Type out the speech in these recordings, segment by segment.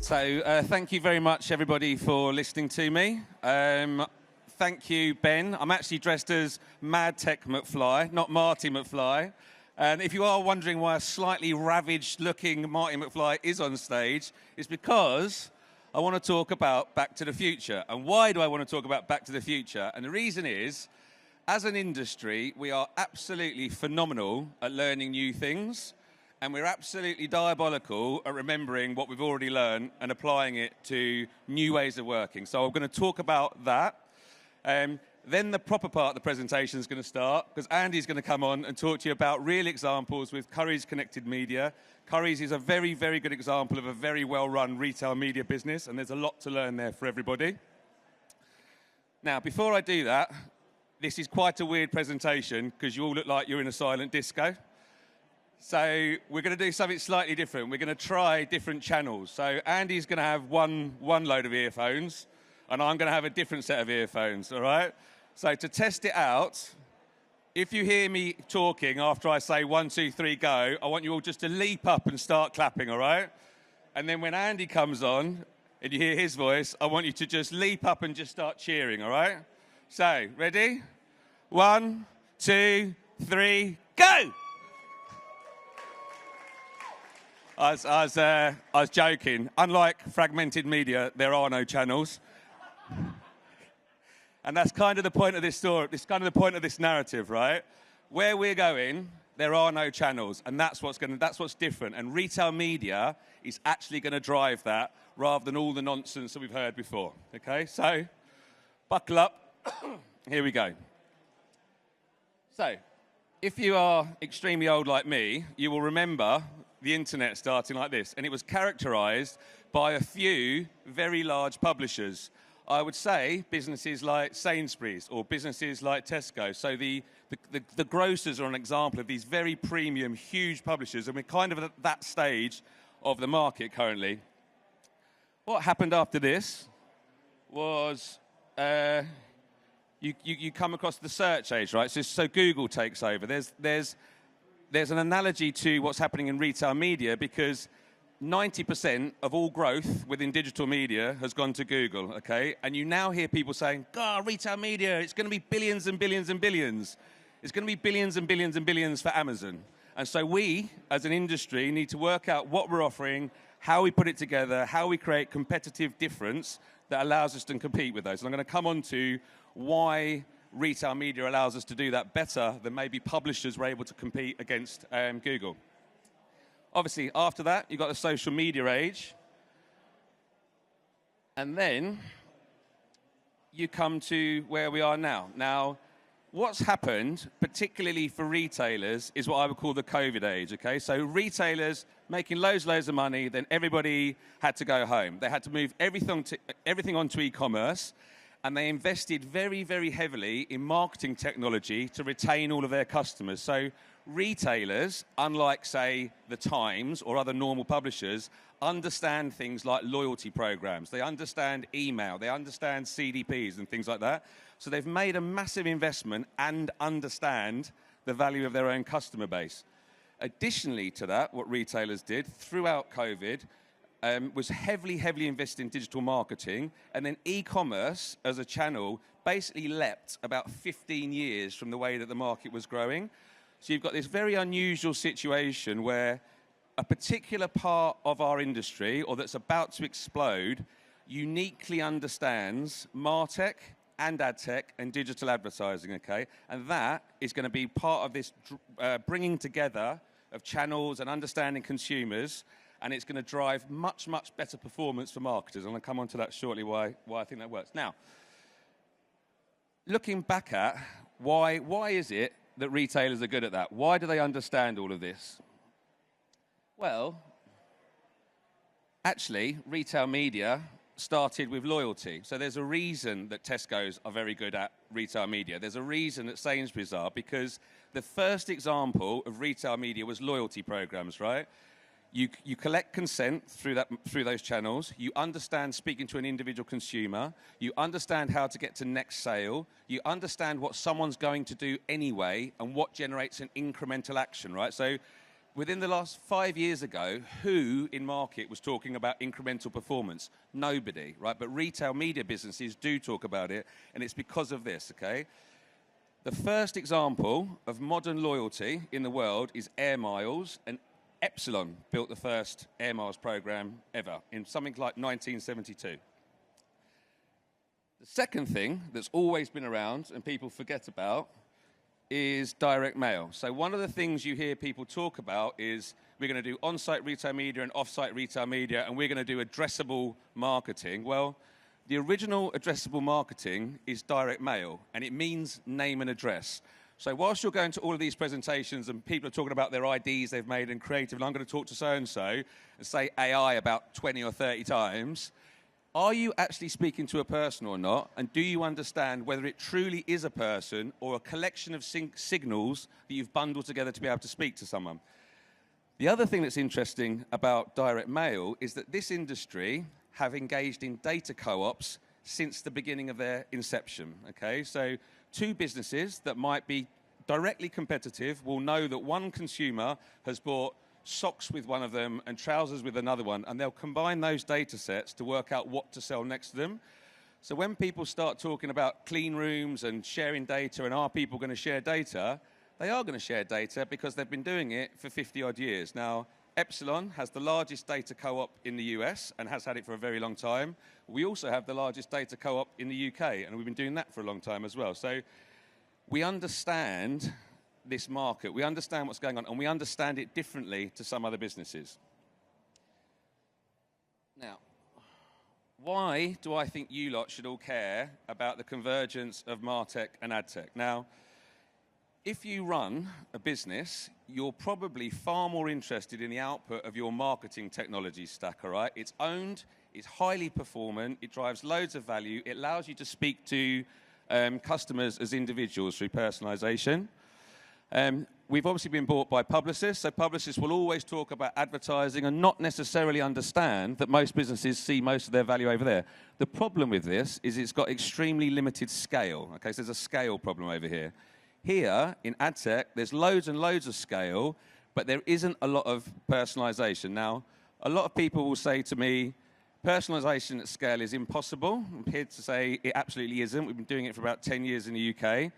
Thank you very much, everybody, for listening to me. Thank you, Ben. I'm actually dressed as Mad Tech McFly, not Marty McFly. And if you are wondering why a slightly ravaged-looking Marty McFly is on stage, it's because I want to talk about Back to the Future. And why do I want to talk about Back to the Future? And the reason is, as an industry, we are absolutely phenomenal at learning new things. And we're absolutely diabolical at remembering what we've already learned and applying it to new ways of working. So I'm going to talk about that. Then the proper part of the presentation is going to start, because Andy's going to come on and talk to you about real examples with Currys Connected Media. Currys is a very, very good example of a very well-run retail media business, and there's a lot to learn there for everybody. Now, before I do that, this is quite a weird presentation, because you all look like you're in a silent disco. So we're going to do something slightly different. We're going to try different channels. So Andy's going to have one load of earphones, and I'm going to have a different set of earphones, all right? So to test it out, if you hear me talking after I say 1, 2, 3, go, I want you all just to leap up and start clapping, all right? And then when Andy comes on and you hear his voice, I want you to just leap up and just start cheering, all right? So, ready? 1, 2, 3, go! I was joking. Unlike fragmented media, there are no channels. And that's kind of the point of this story. It's kind of the point of this narrative, right? Where we're going, there are no channels, and that's what's different. And retail media is actually going to drive that, rather than all the nonsense that we've heard before. Okay, so buckle up. Here we go. So, if you are extremely old like me, you will remember the internet starting like this, and it was characterized by a few very large publishers. I would say businesses like Sainsbury's or businesses like Tesco. So the grocers are an example of these very premium, huge publishers, and we're kind of at that stage of the market currently. What happened after this was you come across the search age, right? So Google takes over. There's an analogy to what's happening in retail media, because 90% of all growth within digital media has gone to Google, okay? And you now hear people saying, God, retail media, it's going to be billions and billions and billions. It's going to be billions and billions and billions for Amazon. And so we, as an industry, need to work out what we're offering, how we put it together, how we create competitive difference that allows us to compete with those. And I'm going to come on to why retail media allows us to do that better than maybe publishers were able to compete against Google. Obviously, after that, you've got the social media age. And then you come to where we are now. Now, what's happened, particularly for retailers, is what I would call the COVID age, okay? So retailers making loads of money, then everybody had to go home. They had to move everything onto e-commerce. And they invested very, very heavily in marketing technology to retain all of their customers. So retailers, unlike, say, The Times or other normal publishers, understand things like loyalty programs. They understand email. They understand CDPs and things like that. So they've made a massive investment and understand the value of their own customer base. Additionally to that, what retailers did throughout COVID was heavily invested in digital marketing, and then e-commerce as a channel basically leapt about 15 years from the way that the market was growing. So you've got this very unusual situation where a particular part of our industry, or that's about to explode, uniquely understands MarTech and AdTech and digital advertising, okay? And that is going to be part of this bringing together of channels and understanding consumers, and it's going to drive much better performance for marketers. I'm going to come on to that shortly, why I think that works. Now, looking back at why is it that retailers are good at that? Why do they understand all of this? Well, actually, retail media started with loyalty. So there's a reason that Tesco's are very good at retail media. There's a reason that Sainsbury's are, because the first example of retail media was loyalty programs, right? You collect consent through those channels. You understand speaking to an individual consumer. You understand how to get to next sale. You understand what someone's going to do anyway and what generates an incremental action, right? So within the last 5 years ago, who in market was talking about incremental performance? Nobody, right? But retail media businesses do talk about it, and it's because of this, okay? The first example of modern loyalty in the world is Air Miles, and Epsilon built the first Air Miles program ever in something like 1972. The second thing that's always been around and people forget about is direct mail. So one of the things you hear people talk about is we're going to do on-site retail media and off-site retail media, and we're going to do addressable marketing. Well, the original addressable marketing is direct mail, and it means name and address. So whilst you're going to all of these presentations and people are talking about their IDs they've made and creative, and I'm going to talk to so-and-so and say AI about 20 or 30 times, are you actually speaking to a person or not? And do you understand whether it truly is a person or a collection of signals that you've bundled together to be able to speak to someone? The other thing that's interesting about direct mail is that this industry have engaged in data co-ops since the beginning of their inception, okay? So two businesses that might be directly competitive will know that one consumer has bought socks with one of them and trousers with another one, and they'll combine those data sets to work out what to sell next to them. So when people start talking about clean rooms and sharing data and are people going to share data, they are going to share data because they've been doing it for 50 odd years. Now, Epsilon has the largest data co-op in the US and has had it for a very long time. We also have the largest data co-op in the UK, and we've been doing that for a long time as well. So we understand this market, we understand what's going on, and we understand it differently to some other businesses. Now, why do I think you lot should all care about the convergence of MarTech and AdTech? Now, if you run a business, you're probably far more interested in the output of your marketing technology stack, all right? It's owned, it's highly performant, it drives loads of value, it allows you to speak to customers as individuals through personalization. We've obviously been bought by publicists, so publicists will always talk about advertising and not necessarily understand that most businesses see most of their value over there. The problem with this is it's got extremely limited scale, okay? So there's a scale problem over here. Here, in AdTech, there's loads and loads of scale, but there isn't a lot of personalization. Now, a lot of people will say to me, personalization at scale is impossible. I'm here to say it absolutely isn't. We've been doing it for about 10 years in the UK.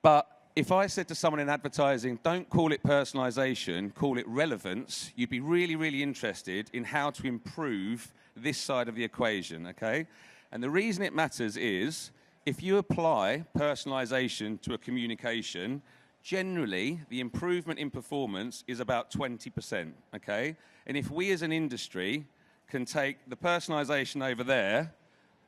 But if I said to someone in advertising, don't call it personalization, call it relevance, you'd be really, really interested in how to improve this side of the equation, okay? And the reason it matters is, if you apply personalization to a communication, generally, the improvement in performance is about 20%, okay? And if we as an industry can take the personalization over there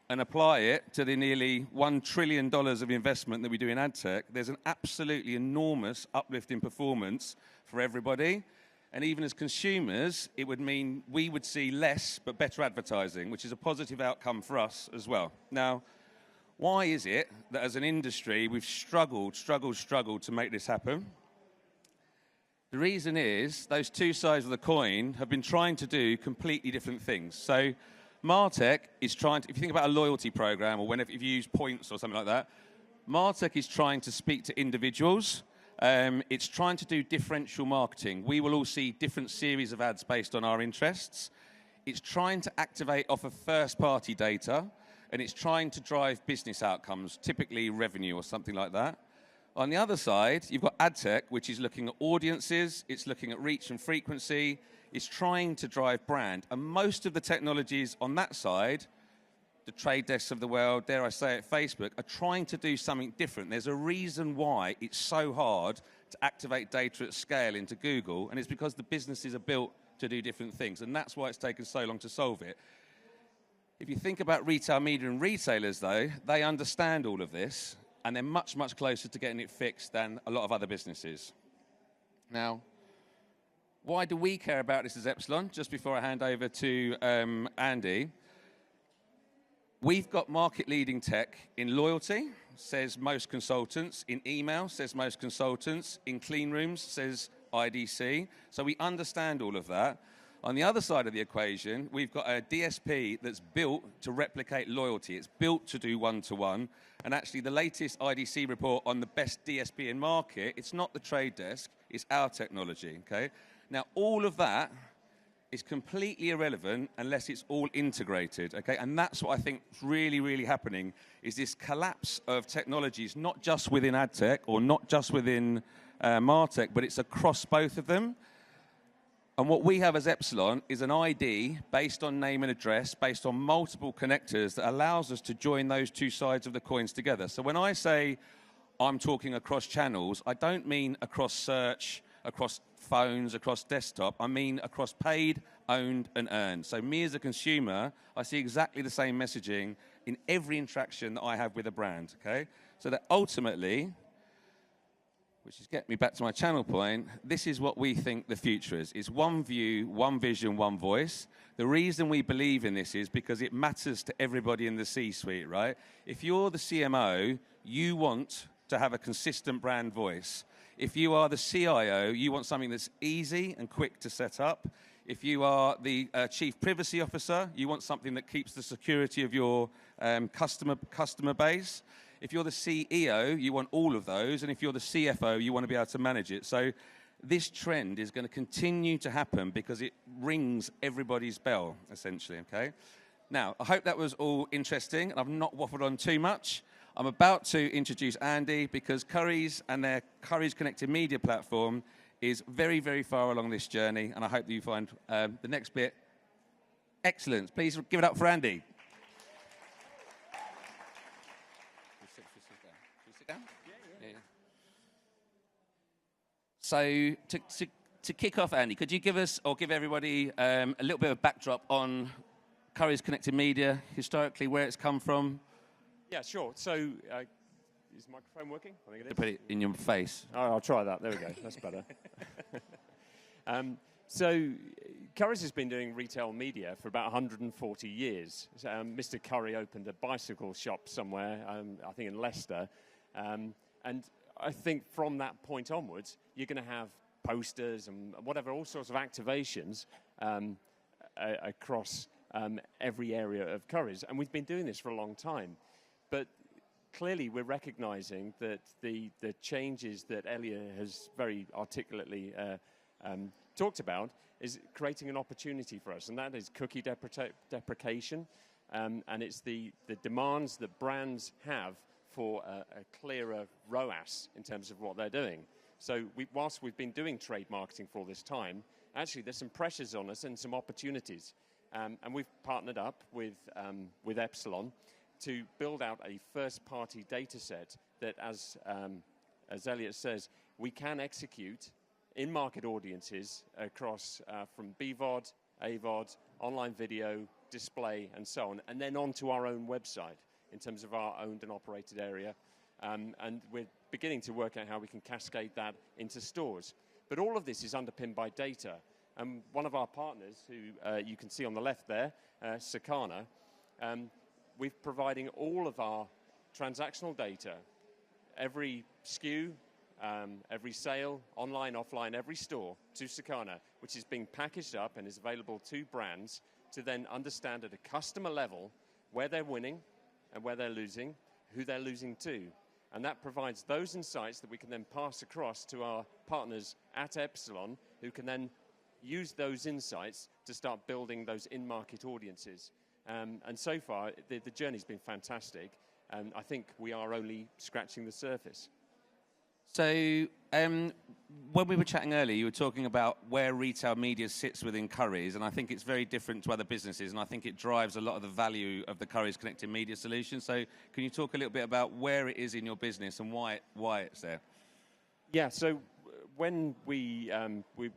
and apply it to the nearly $1 trillion of investment that we do in AdTech, there's an absolutely enormous uplift in performance for everybody. And even as consumers, it would mean we would see less but better advertising, which is a positive outcome for us as well. Now, why is it that as an industry we've struggled to make this happen? The reason is those two sides of the coin have been trying to do completely different things. So MarTech is trying to, if you think about a loyalty program or whenever if you use points or something like that, MarTech is trying to speak to individuals. It's trying to do differential marketing. We will all see different series of ads based on our interests. It's trying to activate off of first-party data, and it's trying to drive business outcomes, typically revenue or something like that. On the other side, you've got AdTech, which is looking at audiences, it's looking at reach and frequency, it's trying to drive brand. And most of the technologies on that side, the trade desks of the world, dare I say it, Facebook, are trying to do something different. There's a reason why it's so hard to activate data at scale into Google, and it's because the businesses are built to do different things, and that's why it's taken so long to solve it. If you think about retail media and retailers, though, they understand all of this, and they're much, much closer to getting it fixed than a lot of other businesses. Now, why do we care about this as Epsilon? Just before I hand over to Andy, we've got market-leading tech in loyalty, says most consultants, in email, says most consultants, in clean rooms, says IDC. So we understand all of that. On the other side of the equation, we've got a DSP that's built to replicate loyalty. It's built to do one-to-one. And actually, the latest IDC report on the best DSP in market, it's not the trade desk, it's our technology, okay? Now, all of that is completely irrelevant unless it's all integrated, okay? And that's what I think is really, really happening, is this collapse of technologies, not just within ad tech or not just within MarTech, but it's across both of them. And what we have as Epsilon is an ID based on name and address, based on multiple connectors that allows us to join those two sides of the coins together. So when I say I'm talking across channels, I don't mean across search, across phones, across desktop. I mean across paid, owned, and earned. So me as a consumer, I see exactly the same messaging in every interaction that I have with a brand, okay? So that ultimately, which is get me back to my channel point, this is what we think the future is. It's one view, one vision, one voice. The reason we believe in this is because it matters to everybody in the C-suite, right? If you're the CMO, you want to have a consistent brand voice. If you are the CIO, you want something that's easy and quick to set up. If you are the Chief Privacy Officer, you want something that keeps the security of your customer base. If you're the CEO, you want all of those. And if you're the CFO, you want to be able to manage it. So this trend is going to continue to happen because it rings everybody's bell, essentially, okay? Now, I hope that was all interesting. I've not waffled on too much. I'm about to introduce Andy because Currys and their Currys Connected Media platform is very, very far along this journey, and I hope that you find the next bit excellent. Please give it up for Andy. Sit down? Yeah. So to kick off, Andy, could you give us or give everybody a little bit of backdrop on Currys Connected Media, historically, where it's come from? Yeah, sure. So, is the microphone working? I think it is. Put it in your face. Oh, I'll try that. There we go. That's better. So, Currys has been doing retail media for about 140 years. Mr. Curry opened a bicycle shop somewhere, I think in Leicester. And I think from that point onwards, you're going to have posters and whatever, all sorts of activations across every area of Currys. And we've been doing this for a long time. But clearly, we're recognizing that the changes that Elliott has very articulately talked about is creating an opportunity for us, and that is cookie deprecation, and it's the demands that brands have for a clearer ROAS in terms of what they're doing. So whilst we've been doing trade marketing for all this time, actually there's some pressures on us and some opportunities. And we've partnered up with Epsilon to build out a first-party data set that, as Elliott says, we can execute in-market audiences across from BVOD, AVOD, online video, display, and so on, and then onto our own website in terms of our owned and operated area. And we're beginning to work out how we can cascade that into stores. But all of this is underpinned by data. And one of our partners, who you can see on the left there, Sakana, we're providing all of our transactional data, every SKU, every sale, online, offline, every store to Sakana, which is being packaged up and is available to brands to then understand at a customer level where they're winning and where they're losing, who they're losing to. And that provides those insights that we can then pass across to our partners at Epsilon, who can then use those insights to start building those in-market audiences. And so far, the journey's been fantastic, and I think we are only scratching the surface. So when we were chatting earlier, you were talking about where retail media sits within Currys, and I think it's very different to other businesses, and I think it drives a lot of the value of the Currys Connected Media solution. So can you talk a little bit about where it is in your business and why it's there? Yeah, so when we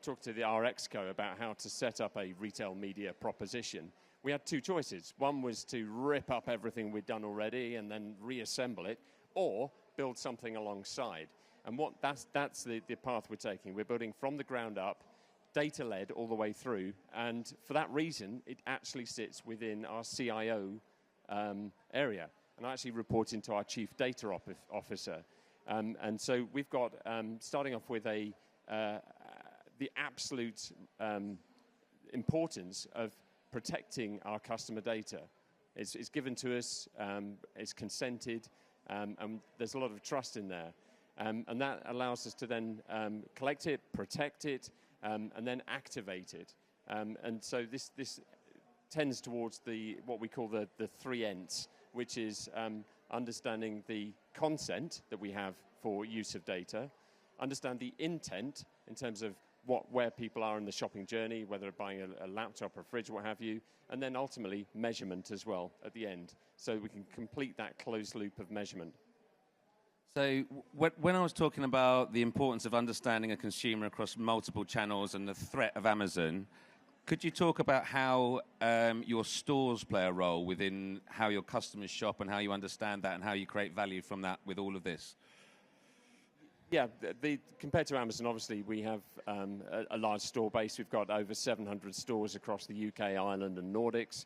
talked to the RXCO about how to set up a retail media proposition, we had two choices. One was to rip up everything we'd done already and then reassemble it, or build something alongside. And that's the path we're taking. We're building from the ground up, data-led all the way through. And for that reason, it actually sits within our CIO area. And I actually report into our Chief Data Officer. And so we've got, starting off with the absolute importance of protecting our customer data. It's given to us, it's consented, and there's a lot of trust in there. And that allows us to then collect it, protect it, and then activated. And so this tends towards what we call the 3 Ents, which is understanding the consent that we have for use of data, understand the intent in terms of where people are in the shopping journey, whether they're buying a laptop or a fridge, what have you, and then ultimately measurement as well at the end, so we can complete that closed loop of measurement. So when I was talking about the importance of understanding a consumer across multiple channels and the threat of Amazon, could you talk about how your stores play a role within how your customers shop and how you understand that and how you create value from that with all of this? Yeah, compared to Amazon, obviously, we have a large store base. We've got over 700 stores across the UK, Ireland, and Nordics,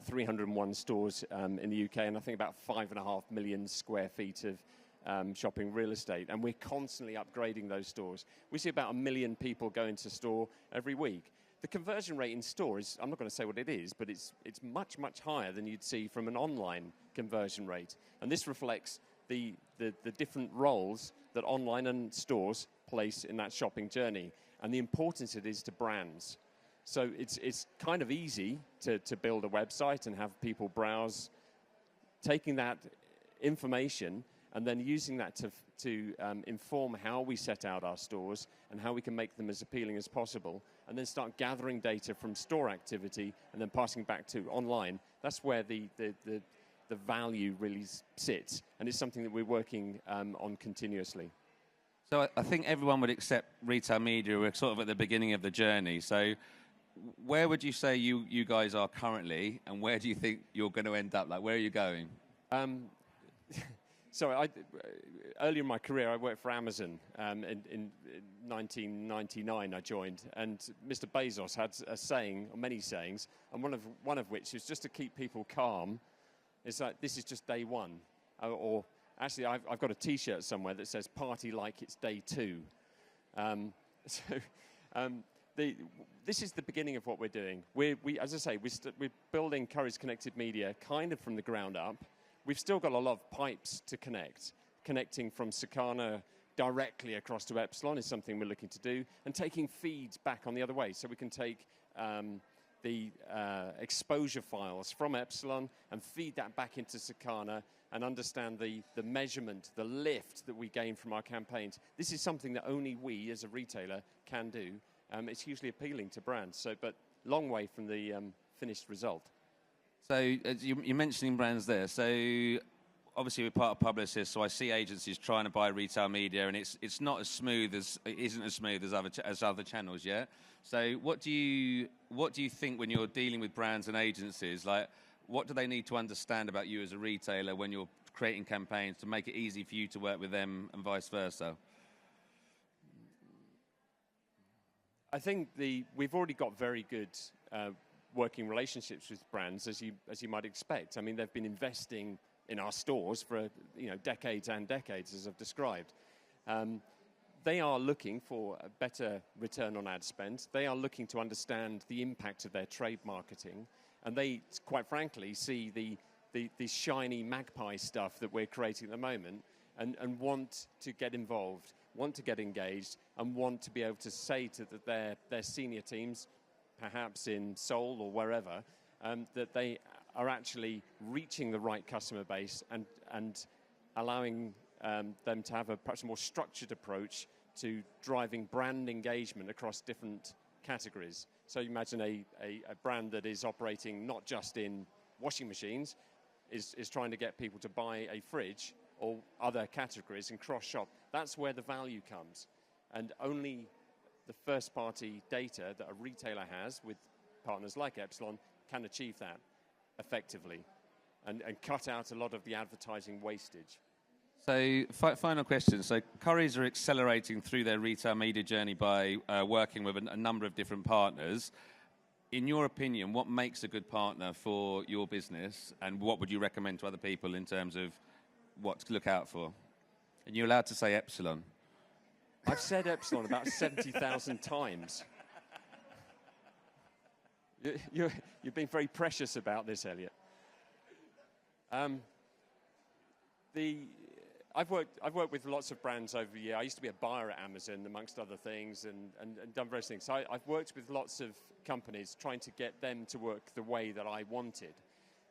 301 stores in the UK, and I think about 5.5 million square feet of shopping real estate. And we're constantly upgrading those stores. We see about 1 million people go into store every week. The conversion rate in store is, I'm not going to say what it is, but it's much, much higher than you'd see from an online conversion rate. And this reflects the different roles that online and stores place in that shopping journey and the importance it is to brands. So it's kind of easy to build a website and have people browse, taking that information and then using that to inform how we set out our stores and how we can make them as appealing as possible, and then start gathering data from store activity and then passing back to online. That's where the value really sits, and it's something that we're working on continuously. So I think everyone would accept retail media. We're sort of at the beginning of the journey. So where would you say you guys are currently, and where do you think you're going to end up? Like, where are you going? So earlier in my career, I worked for Amazon. In 1999, I joined, and Mr. Bezos had a saying, or many sayings, and one of which is just to keep people calm. It's like, this is just day one. Or actually, I've got a T-shirt somewhere that says, party like it's day 2. This is the beginning of what we're doing. As I say, we're building Currys Connected Media kind of from the ground up. We've still got a lot of pipes to connecting from Sakana directly across to Epsilon is something we're looking to do, and taking feeds back on the other way, so we can take the exposure files from Epsilon and feed that back into Sakana and understand the measurement, the lift that we gain from our campaigns. This is something that only we as a retailer can do. It's hugely appealing to brands, but long way from the finished result. So you're mentioning brands there. So obviously we're part of Publicis, so I see agencies trying to buy retail media, and it isn't as smooth as other channels yet. So what do you think when you're dealing with brands and agencies? Like, what do they need to understand about you as a retailer when you're creating campaigns to make it easy for you to work with them and vice versa? I think we've already got very good working relationships with brands, as you might expect. I mean, they've been investing in our stores for decades and decades, as I've described. They are looking for a better return on ad spend. They are looking to understand the impact of their trade marketing, and they, quite frankly, see the shiny magpie stuff that we're creating at the moment, and want to get involved, want to get engaged, and want to be able to say to their senior teams, perhaps in Seoul or wherever, that they are actually reaching the right customer base and allowing them to have perhaps a more structured approach to driving brand engagement across different categories. So you imagine a brand that is operating not just in washing machines, is trying to get people to buy a fridge or other categories and cross-shop. That's where the value comes. And only the first-party data that a retailer has with partners like Epsilon can achieve that effectively and cut out a lot of the advertising wastage. So, final question. So, Currys are accelerating through their retail media journey by working with a number of different partners. In your opinion, what makes a good partner for your business, and what would you recommend to other people in terms of what to look out for? And you're allowed to say Epsilon. I've said Epsilon about 70,000 times. You've been very precious about this, Elliott. I've worked with lots of brands over the year. I used to be a buyer at Amazon, amongst other things, and done various things. So I've worked with lots of companies trying to get them to work the way that I wanted.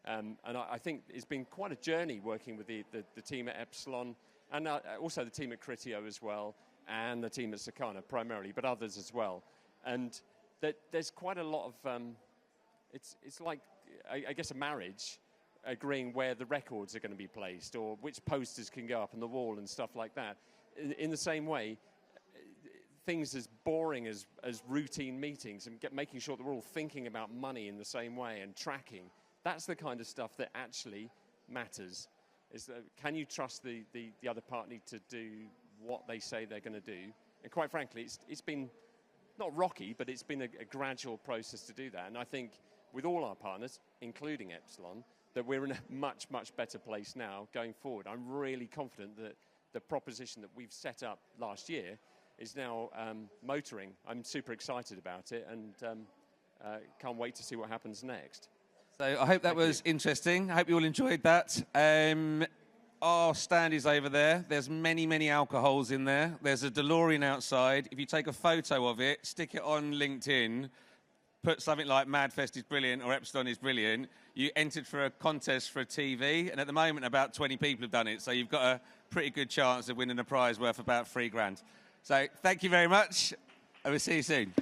And I think it's been quite a journey working with the team at Epsilon, and also the team at Criteo as well, and the team at Sakana primarily, but others as well. And there's quite a lot of, it's like, I guess, a marriage, agreeing where the records are going to be placed or which posters can go up on the wall and stuff like that. In the same way, things as boring as routine meetings and making sure that we're all thinking about money in the same way and tracking, that's the kind of stuff that actually matters. Is that, can you trust the other party to do what they say they're going to do? And quite frankly, it's been not rocky, but it's been a gradual process to do that. And I think with all our partners, including Epsilon, that we're in a much, much better place now going forward. I'm really confident that the proposition that we've set up last year is now motoring. I'm super excited about it, and can't wait to see what happens next. So I hope that was interesting. I hope you all enjoyed that. Our stand is over there. There's many, many alcohols in there. There's a DeLorean outside. If you take a photo of it, stick it on LinkedIn, put something like Madfest is brilliant or Epsilon is brilliant, you entered for a contest for a TV, and at the moment about 20 people have done it, so you've got a pretty good chance of winning a prize worth about $3,000. So thank you very much, and we'll see you soon.